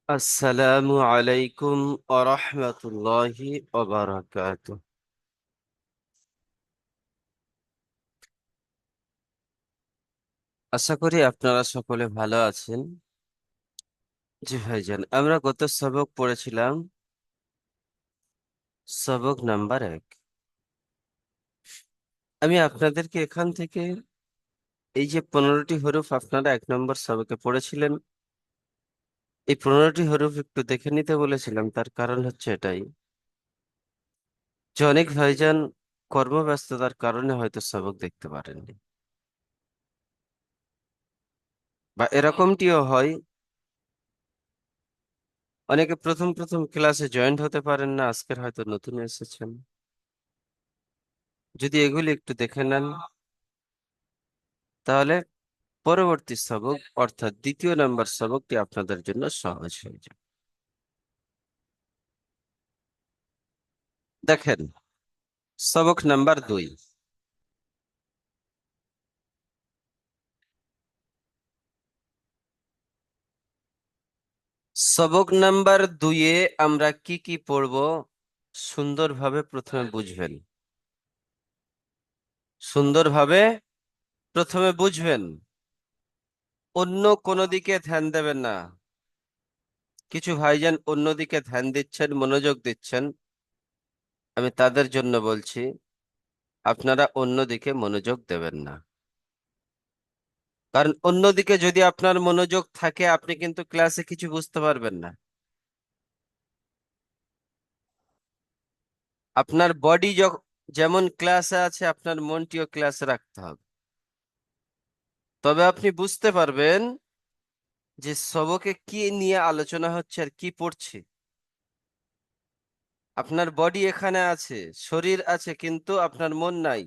আসসালামু আলাইকুম আরহামতুল্লাহি ওবারাকাতুহ। আশা করি আপনারা সকলে ভালো আছেন। জি ভাইজান, আমরা গত সবক পড়েছিলাম সবক নাম্বার 1। আমি আপনাদেরকে এখান থেকে এই যে 15টি হরফ আপনারা 1 নম্বর সবকে পড়েছিলেন, এই 15টি হরফ একটু দেখে নিতে বলেছিলাম। তার কারণ হচ্ছে এটাই যে অনেক ভাইজান কর্মব্যস্ততার কারণে হয়তো সবক দেখতে পারেননি, বা এরকমটিও হয় অনেকে প্রথম প্রথম ক্লাসে জয়েন্ট হতে পারেন না, আজকের হয়তো নতুন এসেছেন। যদি এগুলি একটু দেখে নেন, তাহলে পরবর্তী সবক অর্থাৎ 2য় নম্বর সবকটি আপনাদের জন্য সহজ হয়ে যাবে। দেখেন, সবক নাম্বার 2। সবক নাম্বার 2-এ আমরা কি কি পড়ব সুন্দরভাবে প্রথমে বুঝবেন। সুন্দরভাবে প্রথমে বুঝবেন, অন্য কোনো দিকে ধ্যান দেবেন না। কিছু ভাইজান অন্যদিকে ধ্যান দিচ্ছেন, মনোযোগ দিচ্ছেন, আমি তাদের জন্য বলছি আপনারা অন্যদিকে মনোযোগ দেবেন না। কারণ অন্যদিকে যদি আপনার মনোযোগ থাকে, আপনি কিন্তু ক্লাসে কিছু বুঝতে পারবেন না। আপনার বডি যেমন ক্লাসে আছে, আপনার মনটিও ক্লাসে রাখতে হবে। তবে আপনি বুঝতে পারবেন যে সবকে কি নিয়ে আলোচনা হচ্ছে আর কি পড়ছে। আপনার বডি এখানে আছে, শরীর আছে, কিন্তু আপনার মন নাই,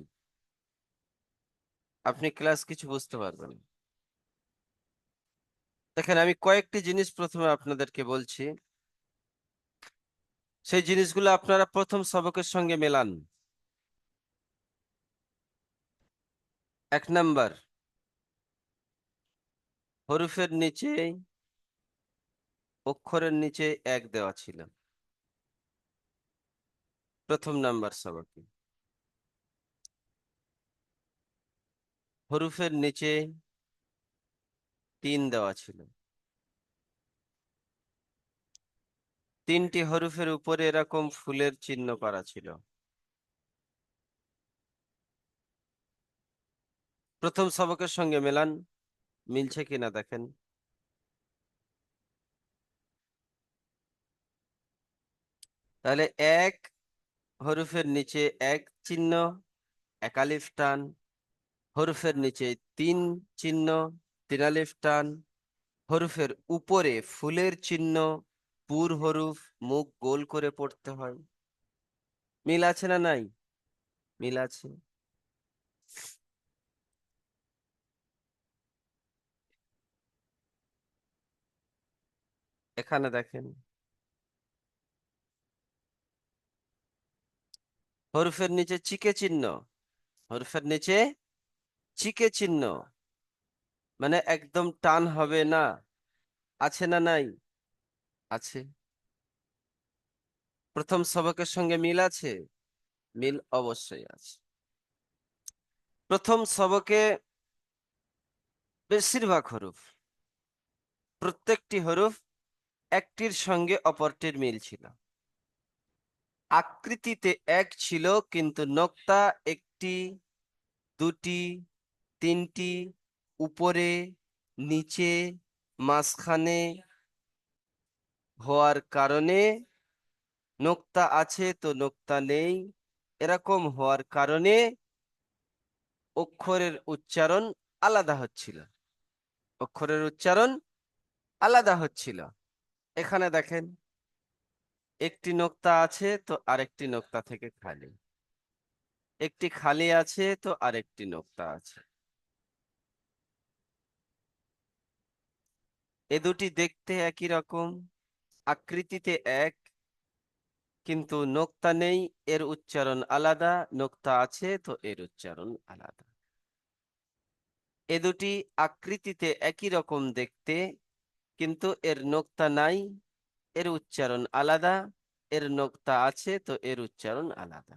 আপনি ক্লাস কিছু বুঝতে পারবেন না। দেখেন, আমি কয়েকটি জিনিস প্রথমে আপনাদেরকে বলছি, সেই জিনিসগুলো আপনারা প্রথম সবকের সঙ্গে মেলান। 1 নম্বর, হরফের নিচে, অক্ষরের নিচে 1 দেওয়া ছিল প্রথম নাম্বার সবকে। হরফের নিচে 3 দেওয়া ছিল। 3টি হরফের উপরে এরকম ফুলের চিহ্ন করা ছিল। প্রথম সবকের সঙ্গে মেলান, মিলছে কিনা দেখেন। তাহলে 1 হরফের নিচে 1 চিহ্ন, 1 আলিফ টান। হরফের নিচে 3 চিহ্ন, 3 আলিফ টান। হরফের উপরে ফুলের চিহ্ন, পুর হরফ, মুখ গোল করে পড়তে হয়। মিল আছে না নাই? মিল আছে। এখানে দেখেন, হরফের নিচে চিকে চিহ্ন। হরফের নিচে চিকে চিহ্ন মানে একদম টান হবে না। আছে না নাই? আছে। প্রথম সবকের সঙ্গে মিল আছে? মিল অবশ্যই আছে। প্রথম সবকে বেশিরভাগ হরফ, প্রত্যেকটি হরফ একটির সঙ্গে অপরটির মিল ছিল। আকৃতিতে এক ছিল, কিন্তু নোক্তা একটি, দুটি, তিনটি, উপরে, নিচে, মাঝখানে হওয়ার কারণে, নোক্তা আছে তো নোক্তা নেই, এরকম হওয়ার কারণে অক্ষরের উচ্চারণ আলাদা হচ্ছিল। অক্ষরের উচ্চারণ আলাদা হচ্ছিল। এখানে দেখেন, একটি নোক্তা আছে তো আরেকটি নোক্তা থেকে খালি, একটি খালি আছে তো আরেকটি নোক্তা আছে। এ দুটি দেখতে একই রকম, আকৃতিতে এক, কিন্তু নোক্তা নেই, এর উচ্চারণ আলাদা। নোক্তা আছে তো এর উচ্চারণ আলাদা। এ দুটি আকৃতিতে একই রকম দেখতে, কিন্তু এর নোক্তা নাই, এর উচ্চারণ আলাদা, এর নোক্তা আছে তো এর উচ্চারণ আলাদা।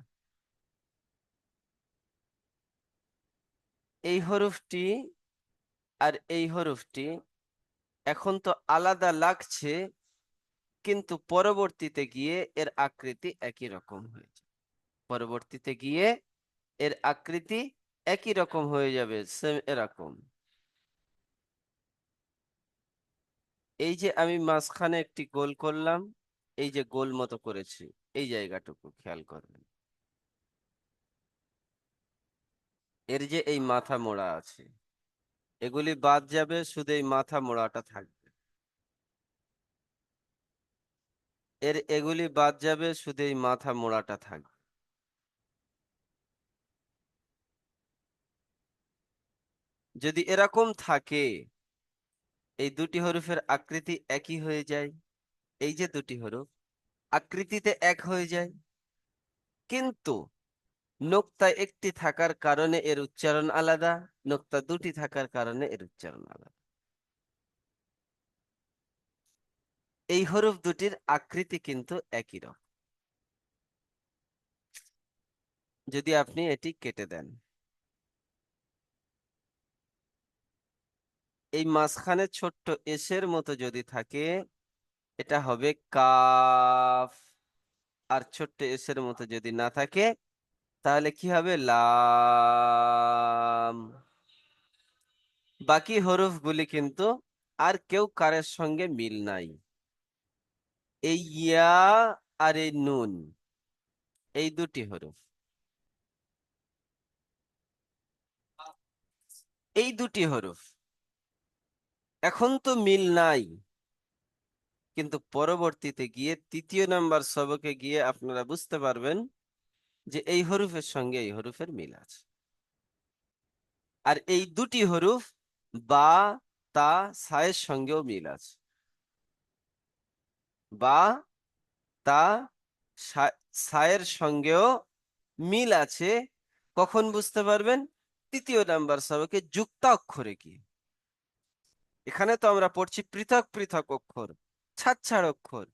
এই হরফটি আর এই হরফটি এখন তো আলাদা লাগছে, কিন্তু পরবর্তীতে গিয়ে এর আকৃতি একই রকম হয়ে যাবে। পরবর্তীতে গিয়ে এর আকৃতি একই রকম হয়ে যাবে, সেম এরকম। এই যে আমি মাঝখানে একটি গোল করলাম, এই যে গোল মতো করেছি, এই জায়গাটুকু খেয়াল করবেন। এর যে এই মাথা মোড়া আছে, এগুলি বাদ যাবে, শুধু এই মাথা মোড়াটা থাকবে। এগুলি বাদ যাবে, শুধু এই মাথা মোড়াটা থাকবে। যদি এরকম থাকে, এই দুটি হরফের আকৃতি একই হয়ে যায়। এই যে দুটি হরফ আকৃতিতে এক হয়ে যায়, কিন্তু নোক্তা একটি থাকার কারণে এর উচ্চারণ আলাদা, নোক্তা দুটি থাকার কারণে এর উচ্চারণ আলাদা। এই হরফ দুটির আকৃতি কিন্তু একই রকম। যদি আপনি এটি কেটে দেন, এই মাঝখানে ছোট্ট এসের মতো যদি থাকে, এটা হবে কাফ। আর ছোট্ট এসের মতো যদি না থাকে, তাহলে কি হবে? লাম। বাকি হরফগুলি কিন্তু আর কেউ কারের সঙ্গে মিল নাই। এই ইয়া আর এই নুন, এই দুটি হরফ, এই দুটি হরফ এখন তো মিল নাই, কিন্তু পরবর্তীতে গিয়ে তৃতীয় নাম্বার সবকে গিয়ে আপনারা বুঝতে পারবেন যে এই হরফের সঙ্গে এই হরফের মিল আছে। আর এই দুটি হরফ বা, তা, সায়ের সঙ্গেও মিল আছে। বা, তা, সায়ের সঙ্গেও মিল আছে। কখন বুঝতে পারবেন? তৃতীয় নাম্বার সবকে যুক্তাক্ষরে কি। এখানে তো আমরা পড়ছি পৃথক পৃথক অক্ষর, ছাড় ছাড় অক্ষর,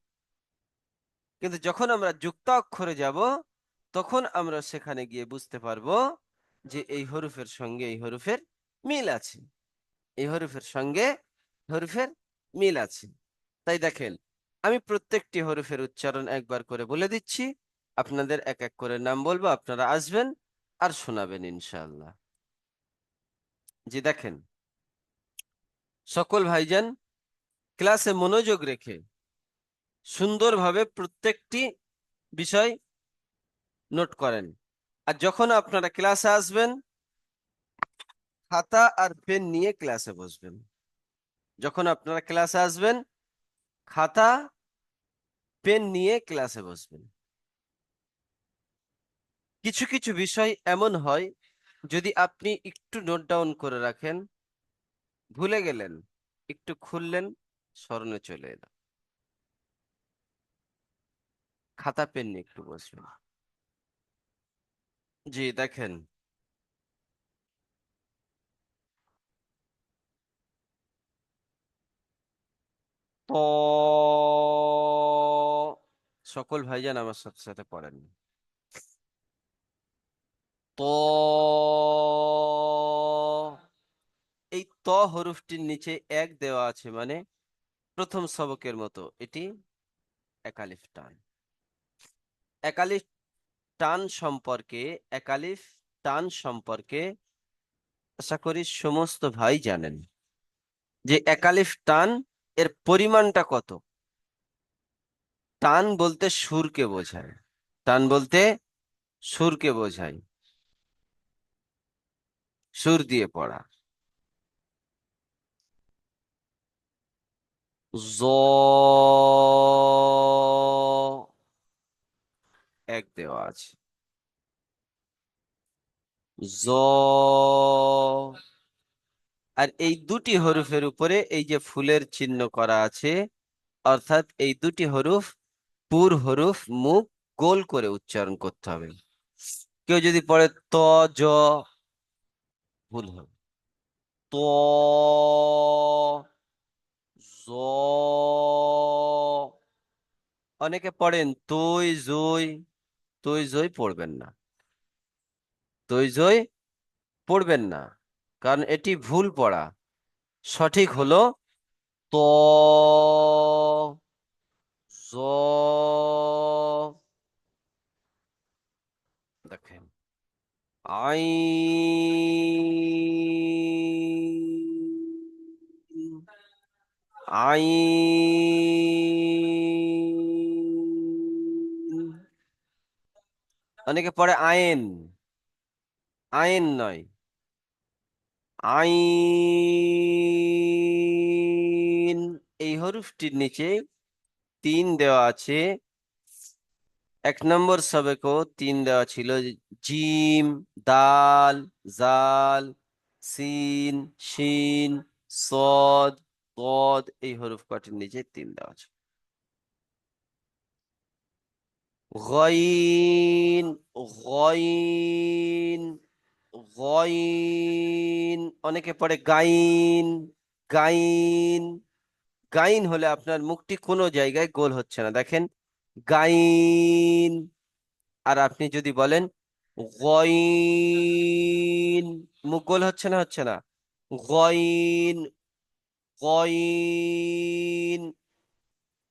কিন্তু যখন আমরা যুক্তাক্ষরে যাব, তখন আমরা সেখানে গিয়ে বুঝতে পারবো যে এই হরফের সঙ্গে এই হরফের মিল আছে, এই হরফের সঙ্গে হরফের মিল আছে। তাই দেখেন, আমি প্রত্যেকটি হরফের উচ্চারণ একবার করে বলে দিচ্ছি, আপনাদের এক এক করে নাম বলবো, আপনারা আসবেন আর শোনাবেন ইনশাআল্লাহ। জি দেখেন, সকল ভাইজান ক্লাসে মনোযোগ রেখে সুন্দরভাবে প্রত্যেকটি বিষয় নোট করেন। আর যখন আপনারা ক্লাসে আসবেন, খাতা আর পেন নিয়ে ক্লাসে বসবেন। যখন আপনারা ক্লাসে আসবেন, খাতা পেন নিয়ে ক্লাসে বসবেন। কিছু কিছু বিষয় এমন হয়, যদি আপনি একটু নোট ডাউন করে রাখেন, ভুলে গেলেন, একটু খুললেন, স্মরণে চলে এলো। খাতা পেন নিয়ে একটু বসবেন। জি দেখেন, ত, সকল ভাইজান আমার সাথে সাথে পড়েন। ত, এই ত হরফটির নিচে এক দেওয়া আছে, মানে প্রথম সবকের মতো এটি একালিফ টান। একালিফ টান সম্পর্কে, একালিফ টান সম্পর্কে আশা করি সমস্ত ভাই জানেন যে একালিফ টান এর পরিমাণটা কত। টান বলতে সুরকে বোঝায়, টান বলতে সুরকে বোঝায়, সুর দিয়ে পড়া। জ, এক দেওয়া আছে। জ, আর এই দুটি হরফের উপরে এই যে ফুলের চিহ্ন করা আছে, অর্থাৎ এই দুটি হরফ, পুর হরফ, মুখ গোল করে উচ্চারণ করতে হবে। কেউ যদি পড়ে ত, জ, ভুল হবে। ত, জ, অনেকে পড়েন তুই জুই, তুই জুই পড়বেন না, তুই জুই পড়বেন না, কারণ এটি ভুল পড়া। সঠিক হলো ত, জ, দেখেন, আই, আই, অনেকে পড়ে আইন, আইন নয়, আইন। এই হরফটির নিচে তিন দেওয়া আছে। 1 নম্বর সবেকও তিন দেওয়া ছিল, জিম, দাল, জাল, সিন, শিন, সদ, তদ, এই হরফ কটির নিচে তিন দেওয়া আছে। গইন, গইন, গইন, অনেকে পড়ে গাইন, গাইন। গাইন হলে আপনার মুখটি কোনো জায়গায় গোল হচ্ছে না, দেখেন, গাইন। আর আপনি যদি বলেন গইন, মুখ গোল হচ্ছে না, হচ্ছে না, গইন, গইন।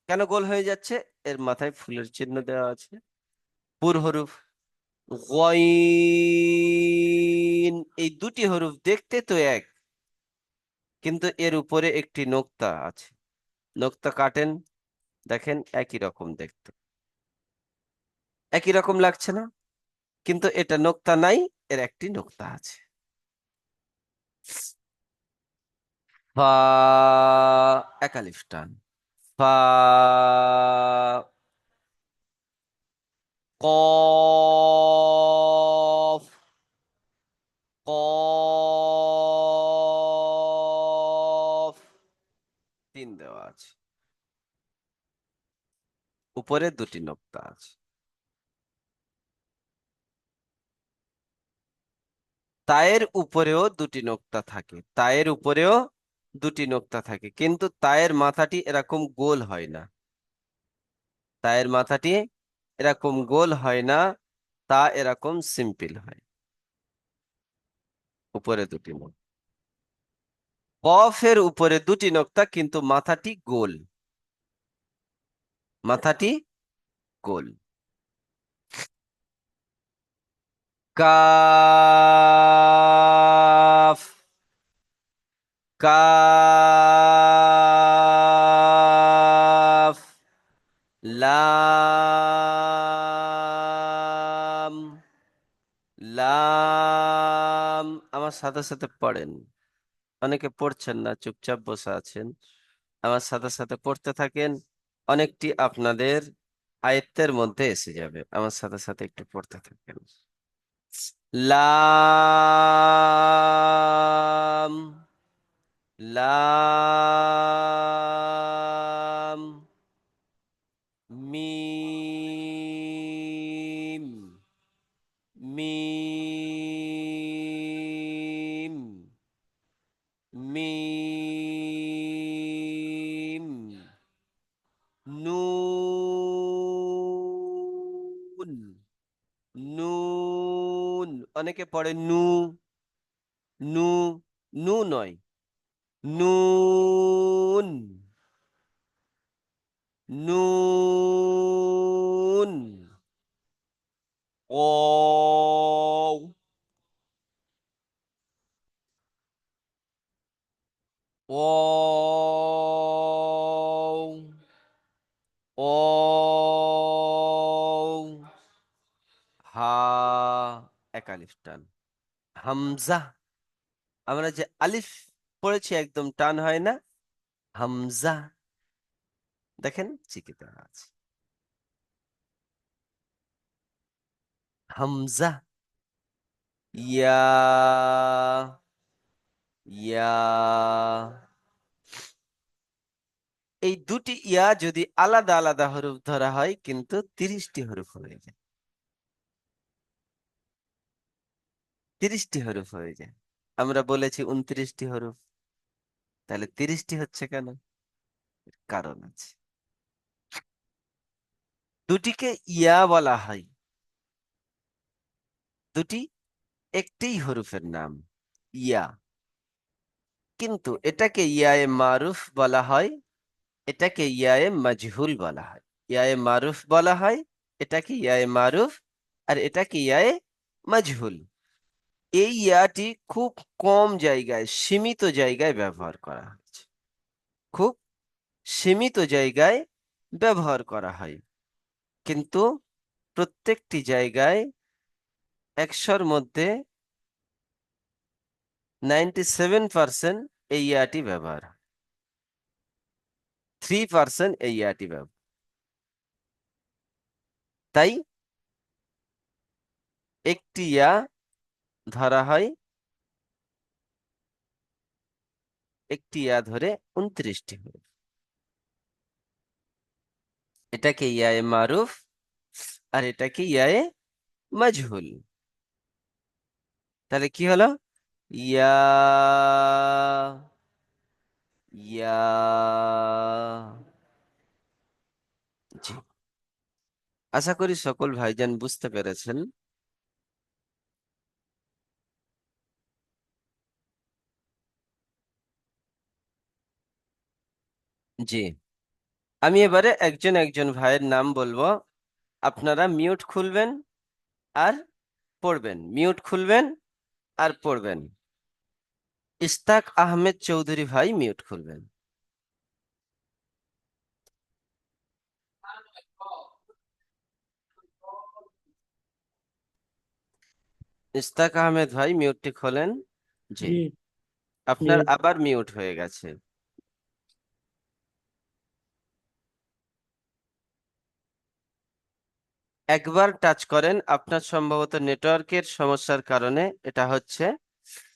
কেন গোল হয়ে যাচ্ছে? এর মাথায় ফুলের চিহ্ন দেওয়া আছে, পুর হরফ। গইন, এই দুটি হরফ দেখতে তো এক, কিন্তু এর উপরে একটি নোক্তা আছে। নোক্তা কাটেন, দেখেন একই রকম দেখতে, একই রকম লাগছে না? কিন্তু এটা নোক্তা নাই, এর একটি নোক্তা আছে। ফা, একালিফ টান, ফা, কফ, কফ, তিন দেওয়া আছে, উপরে দুটি নোক্তা আছে। তায়ের উপরেও দুটি নোক্তা থাকে, তায়ের উপরেও দুটি নোক্তা থাকে, কিন্তু তায়ের মাথাটি এরকম গোল হয় না, তায়ের মাথাটি এরকম গোল হয় না, তা এরকম সিম্পল হয়, উপরে দুটি নোক্তা। কফের উপরে দুটি নোক্তা, কিন্তু মাথাটি গোল, মাথাটি গোল। কাফ, কাফ, লাম, লাম। আমার সাথে সাথে পড়েন, অনেকে পড়ছেন না, চুপচাপ বসে আছেন। আমার সাথে সাথে পড়তে থাকেন, অনেকটি আপনাদের আয়ত্তের মধ্যে এসে যাবে। আমার সাথে সাথে একটু পড়তে থাকেন। লাম, লাম, মিম, মিম, মিম, নুন, নুন, অনেকে পড়ে নু, নু, নু নয়, নুন, নুন, ওয়াও, ওয়াও, ওয়াও, হা, একালিফ টান। হামজা, আমরা যে আলিফ পড়েছি একদম টান হয় না, হামজা, দেখেন চিকিতে আছে, হামজা। ইয়া, ইয়া, এই দুটি ইয়া যদি আলাদা আলাদা হরফ ধরা হয়, কিন্তু 30টি হরফ হয়ে যায়, 30টি হরফ হয়ে যায়। আমরা বলেছি 29টি হরফ, তাহলে 30টি হচ্ছে কেন? কারণ আছে। দুটিকে ইয়া বলা হয়, দুটি একটি হরফের নাম ইয়া, কিন্তু এটাকে ইয়ায়ে মারুফ বলা হয়, এটাকে ইয়ায়ে মাজহুল বলা হয়। ইয়ায়ে মারুফ বলা হয়, এটাকে ইয়ায়ে মারুফ, আর এটাকে ইয়ায়ে মাজহুল। এই ইয়াটি খুব কম জায়গায়, সীমিত জায়গায় ব্যবহার করা হয়েছে, খুব সীমিত জায়গায় ব্যবহার করা হয়, কিন্তু প্রত্যেকটি জায়গায় 100-র মধ্যে 97% এই ইয়াটি ব্যবহার হয়, 3% এই ইয়াটি ব্যবহার। তাই একটি ইয়া ধরা হয়, একটি ইয়া ধরে 29টি হরফ। এটাকে ইয়ায়ে মারুফ আর এটাকে ইয়ায়ে মাজহুল। তাহলে কি হলো? ইয়া, ইয়া। জি, আশা করি সকল ভাইজান বুঝতে পেরেছেন। জি, আমি এবারে একজন একজন ভাইয়ের নাম বলবো, আপনারা মিউট খুলবেন আর পড়বেন, মিউট খুলবেন আর পড়বেন। ইশতাক আহমেদ চৌধুরী ভাই মিউট খুলবেন। ইশতাক আহমেদ ভাই মিউটটি খোলেন। জি, জি, আপনার মিউট। আবার মিউট হয়ে গেছে। একবার টাচ করেন, আপনার সম্ভবত নেটওয়ার্কের সমস্যার কারণে এটা হচ্ছে।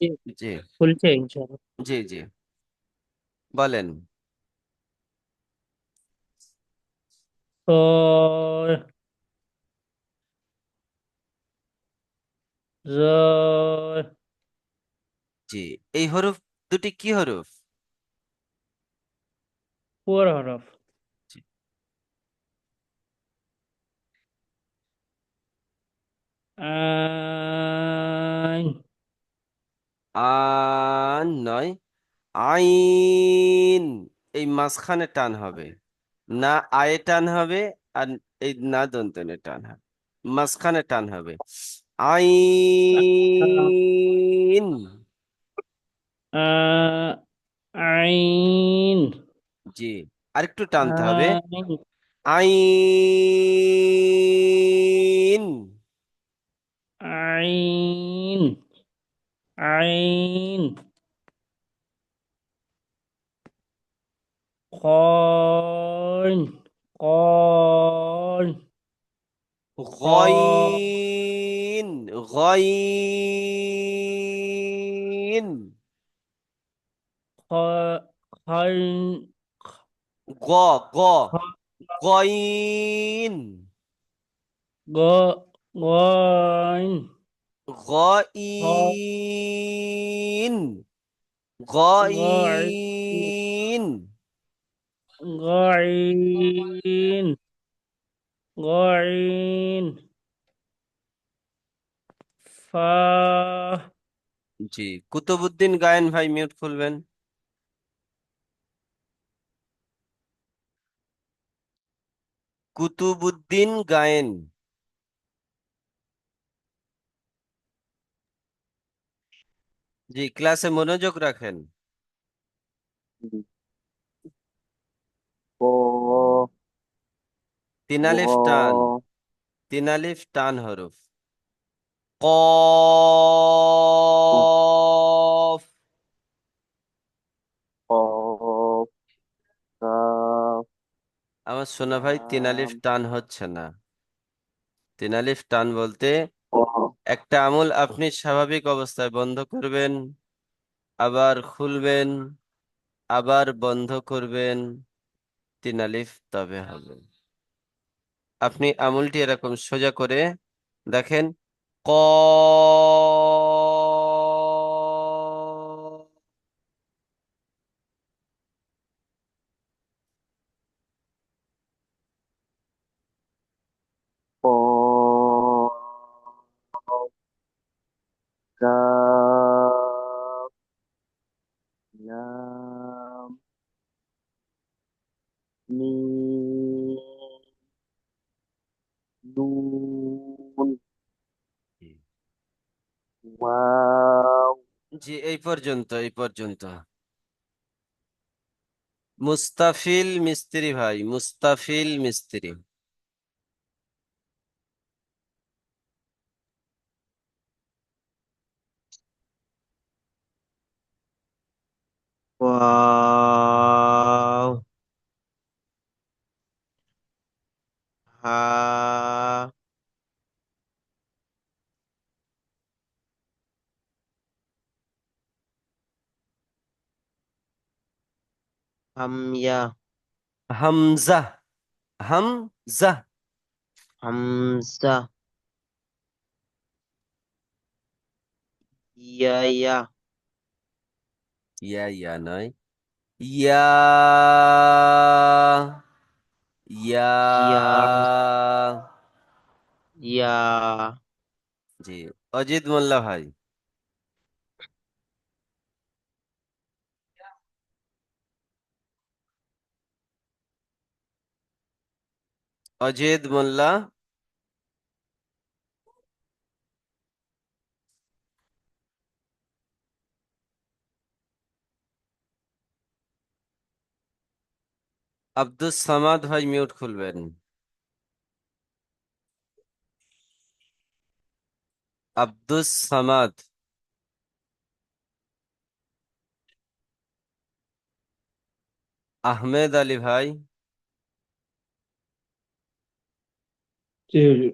জি, জি, খুলছে ইনশাআল্লাহ। জি, জি, বলেন। তো জ- জি, এই হরফ দুটি কি হরফ? পুয়ার হরফ। জি, আইন। আন নয়, আইন। এই মাঝখানে টান হবে না, আয়ে টান হবে, আর এই না দন্তনে টান হবে, মাঝখানে টান হবে। আইন। আইন। জি, আরেকটু টানতে হবে। আইন। আইন। আইন। আইন। কন। কন। খ। গইন। গইন। খ। খন। গ, গ, গইন। গ। গইন। খ। গইন। গইন। গইন। গইন। গইন। ফা। জি, কুতুবুদ্দিন গায়েন ভাই মিউট খুলবেন। কুতুবুদ্দিন গায়েন। জি, ক্লাসে মনোযোগ রাখেন। ক, 3 আলিফ টান, গ, 3 আলিফ টান হরফ। কফ। কফ, কাফ, আমার সোনা ভাই, 3 আলিফ লাম, টান হচ্ছে না। 3 আলিফ টান বলতে ক, একটা আঙুল আপনি স্বাভাবিক অবস্থায় বন্ধ করবেন, আবার খুলবেন, আবার বন্ধ করবেন, 3 আলিফ তবে হবে। আপনি আঙুলটি এরকম সোজা করে দেখেন। ক, كاف لام ميم نون واو জি, এই পর্যন্ত। মুস্তাফিল মিস্ত্রি ভাই, মুস্তাফিল মিস্ত্রি। واو হা হামইয়া হামজা, হামজা। হামজা ইয়া ইয়া ইয়া নয়, ইয়া, ইয়া। ইয়া ইয়া জি, অজিত মোল্লা ভাই। অজিত মোল্লা। আব্দুস সামাদ ভাই মিউট খুলবেন। আব্দুস সামাদ। আহমেদ আলী ভাই। জি হুজুর।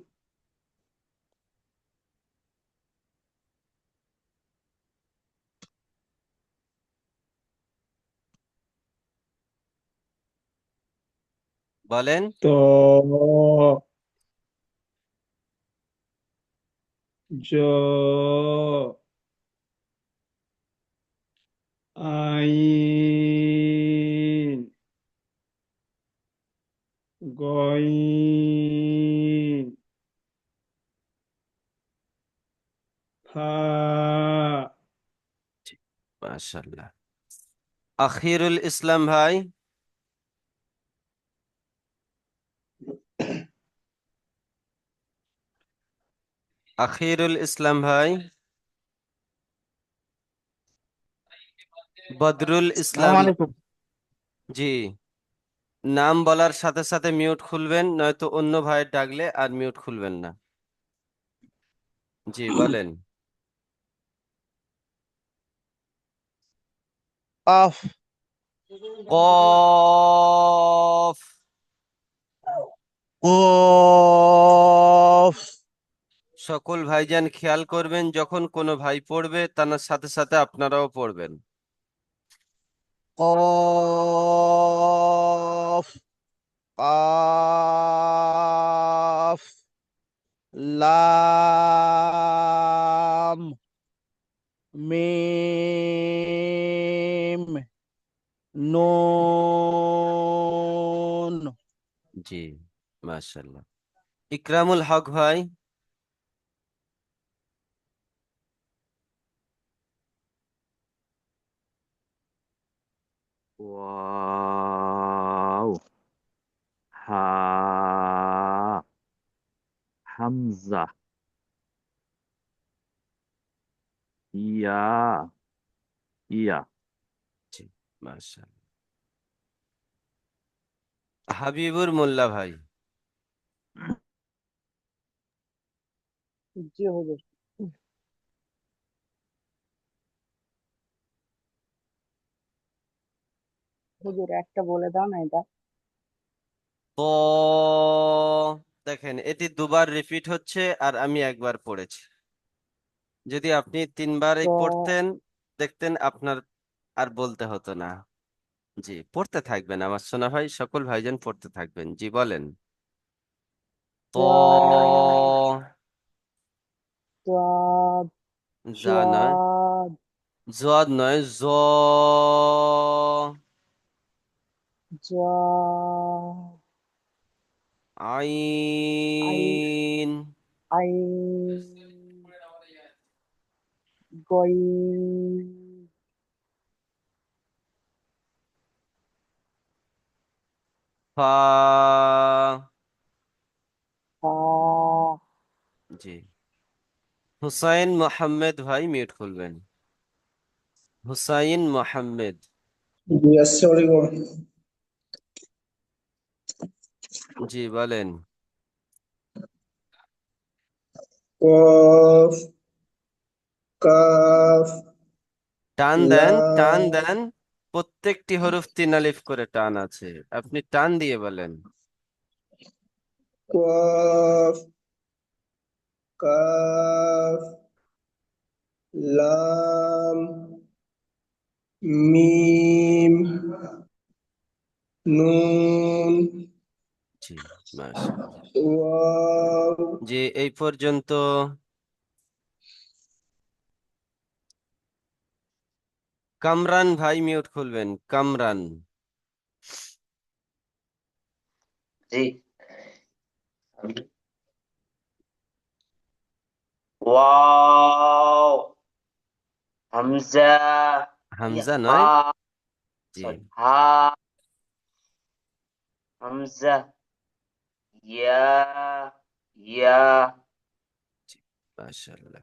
বলেন। ত জ আইন গইন ফা মাশাআল্লাহ। আখিরুল ইসলাম ভাই। আখিরুল ইসলাম ভাই। বদরুল আসসালামু ইসলাম। আলাইকুম। জি, নাম বলার সাথে সাথে মিউট খুলবেন, নয়তো অন্য ভাইয়ের ডাকলে আর মিউট খুলবেন না। জি বলেন। আফ কফ। কফ সকল ভাইজান খেয়াল করবেন, যখন কোনো ভাই পড়বে তার সাথে সাথে আপনারাও পড়বেন। কফ কাফ লাম মিম নুন জি, মাশাআল্লাহ। ইকরামুল হক ভাই। ওয়াও হা হামজা ইয়া ইয়া জি, মাশাআল্লাহ। হাবিবুর মোল্লা ভাই। জি হুজুর। হুজুর একটা বলে দাও না এটা। তো দেখেন, এটি দুবার রিপিট হচ্ছে আর আমি একবার পড়েছি। যদি আপনি তিনবারই তো পড়তেন, দেখতেন আপনার আর বলতে হতো না। জি, পড়তে থাকবেন আমার সোনা ভাই, সকল ভাইজান পড়তে থাকবেন। জি বলেন। তো তোয়াদ তোয়াদ যা নয়, জোয়াদ জদ নয়, জোয়াদ আই আইন। আইন গইন, ফা। ফা, জি। হুসাইন মোহাম্মদ ভাই মিউট খুলবেন। হুসাইন মোহাম্মদ। জি আসসালামু আলাইকুম। জি বলেন। কফ, কাফ, টান দেন, টান লাম, দেন। প্রত্যেকটি হরফ 3 আলিফ করে টান আছে, আপনি টান দিয়ে বলেন। কফ, কাফ, লাম, মিম, নুন, জি মাশাআল্লাহ। ওয়াও। জি এই পর্যন্ত। কামরান ভাই মিউট খুলবেন, কামরান। জি। ওয়াও, হামজা, হামজা হা, নয়। জি। সরি, হা, হামজা, ইয়া, ইয়া, মাশাআল্লাহ।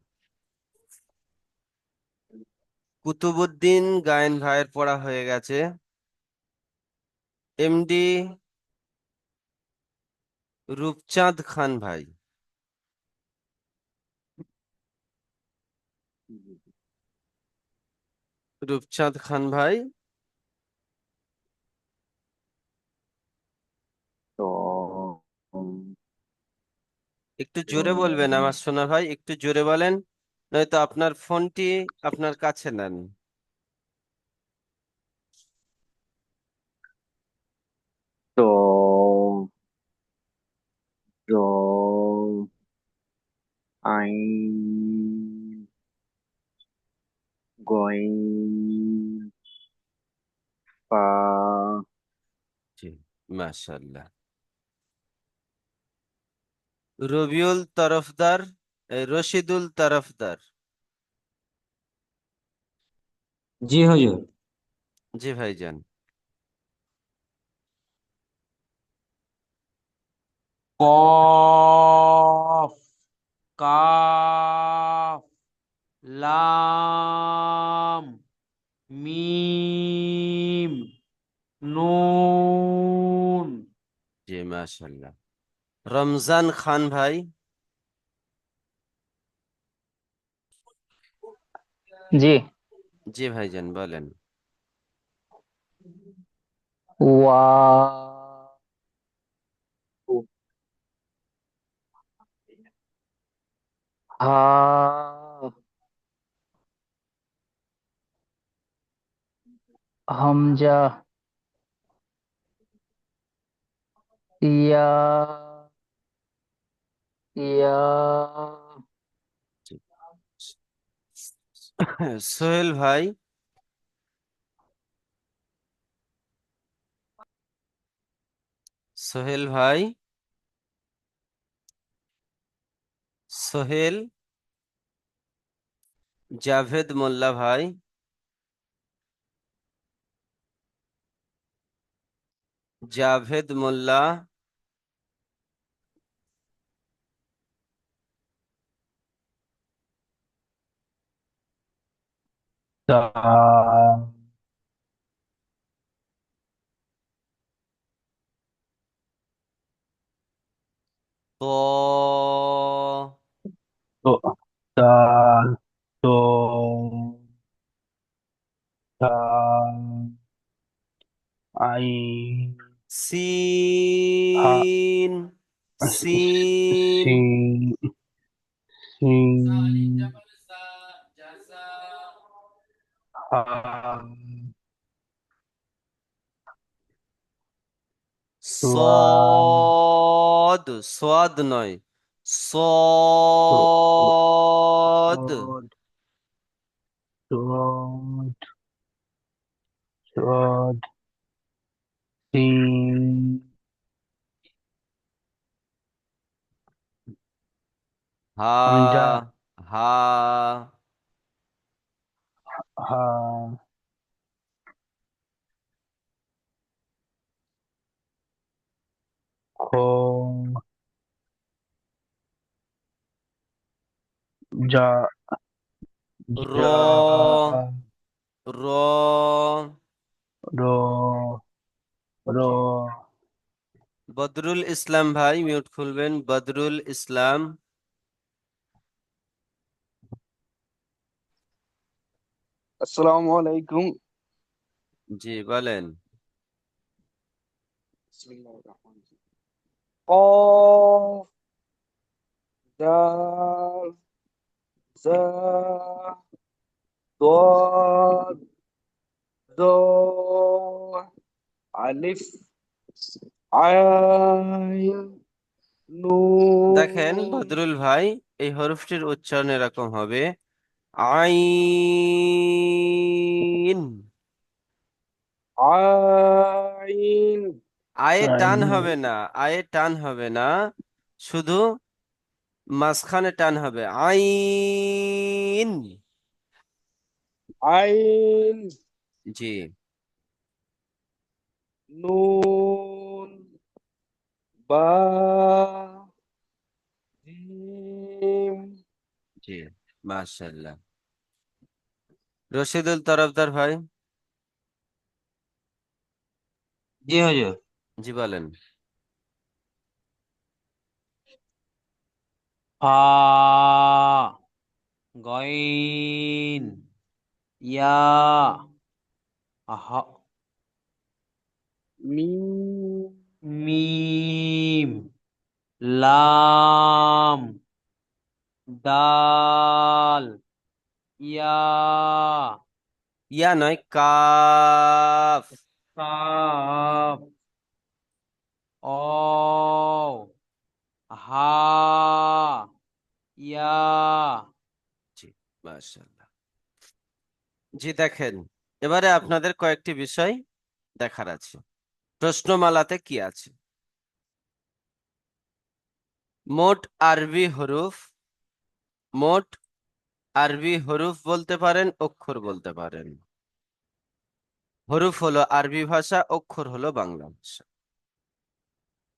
কুতুবুদ্দিন গায়েন ভাইয়ের পড়া হয়ে গেছে। এমডি রূপচাঁদ খান ভাই। রূপচাঁদ খান ভাই। তো একটু জোরে বলবেন আমার সোনা ভাই, একটু জোরে বলেন, নয়তো আপনার ফোনটি আপনার কাছে নেন। তো তো আইন গইন ফা জি মাশাআল্লাহ। রবিউল তরফদার, রশিদুল তরফদার। জি হুজুর। জি ভাইজান। কফ, কাফ, লাম, মিম, নুন। জি মাশাআল্লাহ। রমজান খান ভাই। জি। জি ভাইজান বলেন। ওয়াও, হা, হামজা, ইয়া, ইয়া, জি। সোহেল ভাই। সোহেল ভাই। সোহেল। জাভেদ মোল্লা ভাই। জাভেদ মোল্লা। তা, তো তো, তাল, তো, তাল, আইন, হা, সিন। সিন। সিন, সিন, হা, সোয়াল, সদ, সোয়াদ নয়, সদ। সোয়াদ, সোয়াদ, সোয়াদ, সিন, হা। হামজা, হা। খং যা র যা র র র জি। বদরুল ইসলাম ভাই মিউট খুলবেন, বদরুল ইসলাম। আসসালামু আলাইকুম। জি বলেন। কফ দাল জা দাদ দ আলিফ আইন দেখেন নুন বদরুল ভাই, এই হরফটির উচ্চারণ এরকম হবে আইন। আইন আয়ে টান আইন হবে না, আয়ে টান হবে না, শুধু মাঝখানে টান হবে আইন। আইন জি। নুন বা জিম জি মাশাআল্লাহ। রশিদুল তরফদার ভাই। জি হুজুর। জি বলেন। ফা গইন ইয়া হ মিম মিম লাম দাল ইয়া ইয়া নয়, কাফ। কাফ ও হা ইয়া। জি মাশাআল্লাহ। জি দেখেন, এবারে আপনাদের কয়েকটি বিষয় দেখার আছে। প্রশ্নমালাতে কি আছে? মোট আরবি হরফ। মোট আরবি হরফ বলতে পারেন, অক্ষর বলতে পারেন। হরফ হলো আরবি ভাষা, অক্ষর হলো বাংলা ভাষা।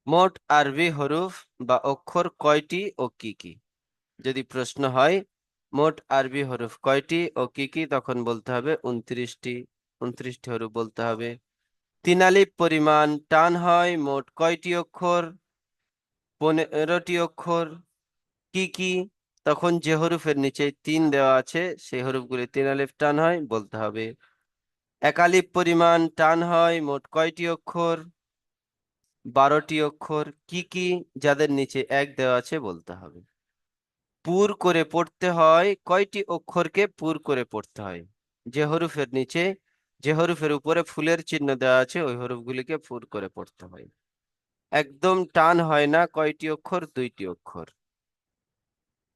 মোট আরবি হরফ বা অক্ষর কয়টি ও কি কি? যদি প্রশ্ন হয় মোট আরবি হরফ কয়টি ও কি কি, তখন বলতে হবে 29টি। 29টি হরফ বলতে হবে। 3 আলিফ পরিমাণ টান হয় মোট কয়টি অক্ষর? 15টি অক্ষর। কি কি? তখন যে হরফের নিচে 3 দেওয়া আছে সেই হরফগুলি 3 আলিফ টান হয় বলতে হবে। 1 আলিফ পরিমাণ টান হয় মোট কয়টি অক্ষর? 12টি অক্ষর। কি কি? যাদের নিচে 1 দেওয়া আছে বলতে হবে। পুর করে পড়তে হয়, কয়টি অক্ষরকে পুর করে পড়তে হয়? যে হরফের নিচে, যে হরফের উপরে ফুলের চিহ্ন দেওয়া আছে ওই হরফগুলিকে পুর করে পড়তে হয়। একদম টান হয় না, কয়টি অক্ষর? 2টি অক্ষর।